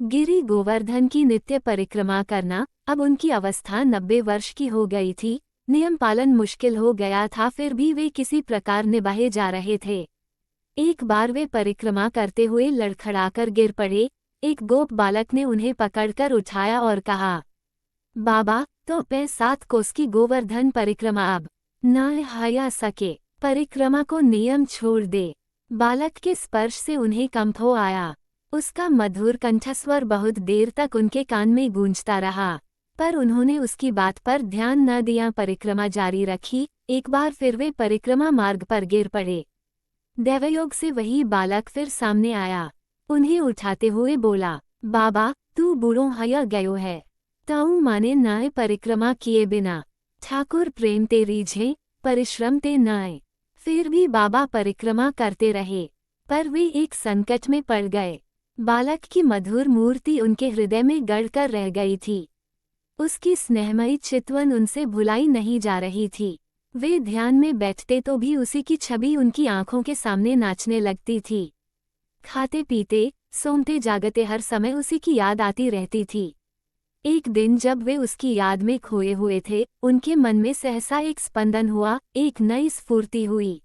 गिरि गोवर्धन की नित्य परिक्रमा करना। अब उनकी अवस्था 90 वर्ष की हो गई थी। नियम पालन मुश्किल हो गया था, फिर भी वे किसी प्रकार निभाए जा रहे थे। एक बार वे परिक्रमा करते हुए लड़खड़ाकर गिर पड़े। एक गोप बालक ने उन्हें पकड़कर उठाया और कहा, बाबा, तो मैं 7 कोस की गोवर्धन परिक्रमा अब न हाया सके, परिक्रमा को नियम छोड़ दे। बालक के स्पर्श से उन्हें कंप हो आया। उसका मधुर कंठस्वर बहुत देर तक उनके कान में गूंजता रहा, पर उन्होंने उसकी बात पर ध्यान न दिया, परिक्रमा जारी रखी। एक बार फिर वे परिक्रमा मार्ग पर गिर पड़े। दैवयोग से वही बालक फिर सामने आया। उन्हें उठाते हुए बोला, बाबा, तू बूढ़ो हया गयो है, ताऊ माने नाय परिक्रमा किए बिना। ठाकुर प्रेम ते रीझे, परिश्रम ते नाय। फिर भी बाबा परिक्रमा करते रहे, पर वे एक संकट में पड़ गए। बालक की मधुर मूर्ति उनके हृदय में गड़कर रह गई थी। उसकी स्नेहमयी चितवन उनसे भुलाई नहीं जा रही थी। वे ध्यान में बैठते तो भी उसी की छवि उनकी आंखों के सामने नाचने लगती थी। खाते पीते, सोमते जागते हर समय उसी की याद आती रहती थी। एक दिन जब वे उसकी याद में खोए हुए थे, उनके मन में सहसा एक स्पंदन हुआ, एक नई स्फूर्ति हुई।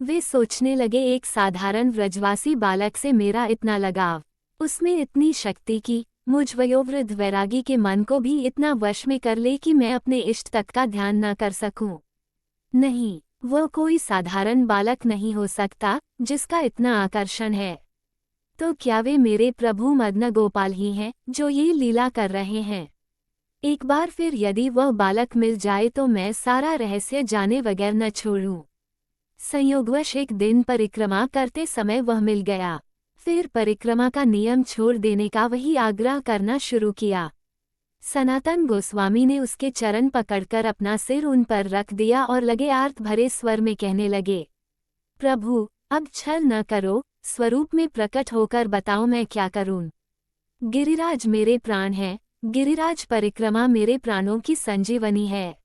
वे सोचने लगे, एक साधारण व्रजवासी बालक से मेरा इतना लगाव, उसमें इतनी शक्ति की मुझ वयोवृद्ध वैरागी के मन को भी इतना वश में कर ले कि मैं अपने इष्ट तक का ध्यान न कर सकूं। नहीं, वह कोई साधारण बालक नहीं हो सकता जिसका इतना आकर्षण है। तो क्या वे मेरे प्रभु मदन गोपाल ही हैं जो ये लीला कर रहे हैं? एक बार फिर यदि वह बालक मिल जाए तो मैं सारा रहस्य जाने बगैर न छोड़ूं। संयोगवश एक दिन परिक्रमा करते समय वह मिल गया। फिर परिक्रमा का नियम छोड़ देने का वही आग्रह करना शुरू किया। सनातन गोस्वामी ने उसके चरण पकड़कर अपना सिर उन पर रख दिया और लगे आर्त भरे स्वर में कहने लगे, प्रभु, अब छल न करो, स्वरूप में प्रकट होकर बताओ मैं क्या करूं। गिरिराज मेरे प्राण हैं, गिरिराज परिक्रमा मेरे प्राणों की संजीवनी है।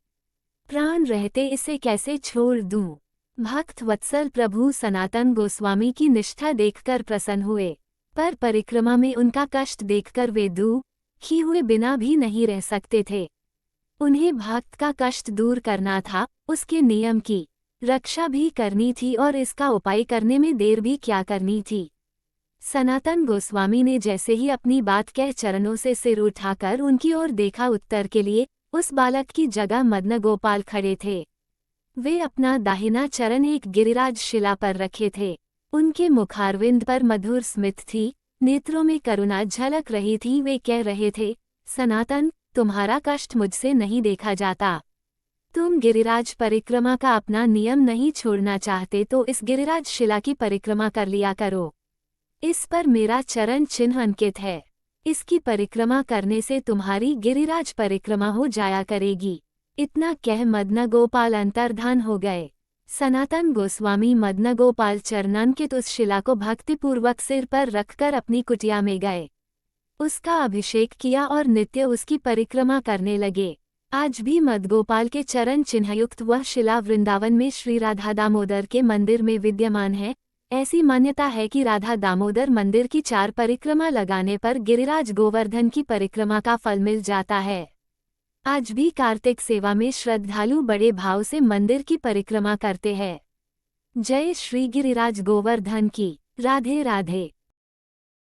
प्राण रहते इसे कैसे छोड़ दूं। भक्त वत्सल प्रभु सनातन गोस्वामी की निष्ठा देखकर प्रसन्न हुए, पर परिक्रमा में उनका कष्ट देखकर वे दुखी हुए बिना भी नहीं रह सकते थे। उन्हें भक्त का कष्ट दूर करना था, उसके नियम की रक्षा भी करनी थी और इसका उपाय करने में देर भी क्या करनी थी। सनातन गोस्वामी ने जैसे ही अपनी बात कह चरणों से सिर उठाकर उनकी ओर देखा, उत्तर के लिए उस बालक की जगह मदन गोपाल खड़े थे। वे अपना दाहिना चरण एक गिरिराज शिला पर रखे थे। उनके मुखारविंद पर मधुर स्मित थी, नेत्रों में करुणा झलक रही थी। वे कह रहे थे, सनातन, तुम्हारा कष्ट मुझसे नहीं देखा जाता। तुम गिरिराज परिक्रमा का अपना नियम नहीं छोड़ना चाहते तो इस गिरिराज शिला की परिक्रमा कर लिया करो। इस पर मेरा चरण चिन्ह अंकित है। इसकी परिक्रमा करने से तुम्हारी गिरिराज परिक्रमा हो जाया करेगी। इतना कह मदन गोपाल अंतर्धान हो गए। सनातन गोस्वामी मदन गोपाल चरणांकित उस शिला को भक्तिपूर्वक सिर पर रखकर अपनी कुटिया में गए। उसका अभिषेक किया और नित्य उसकी परिक्रमा करने लगे। आज भी मदगोपाल के चरण चिन्हयुक्त वह शिला वृंदावन में श्री राधा दामोदर के मंदिर में विद्यमान है। ऐसी मान्यता है कि राधा दामोदर मंदिर की 4 परिक्रमा लगाने पर गिरिराज गोवर्धन की परिक्रमा का फल मिल जाता है। आज भी कार्तिक सेवा में श्रद्धालु बड़े भाव से मंदिर की परिक्रमा करते हैं। जय श्री गिरिराज गोवर्धन की। राधे राधे।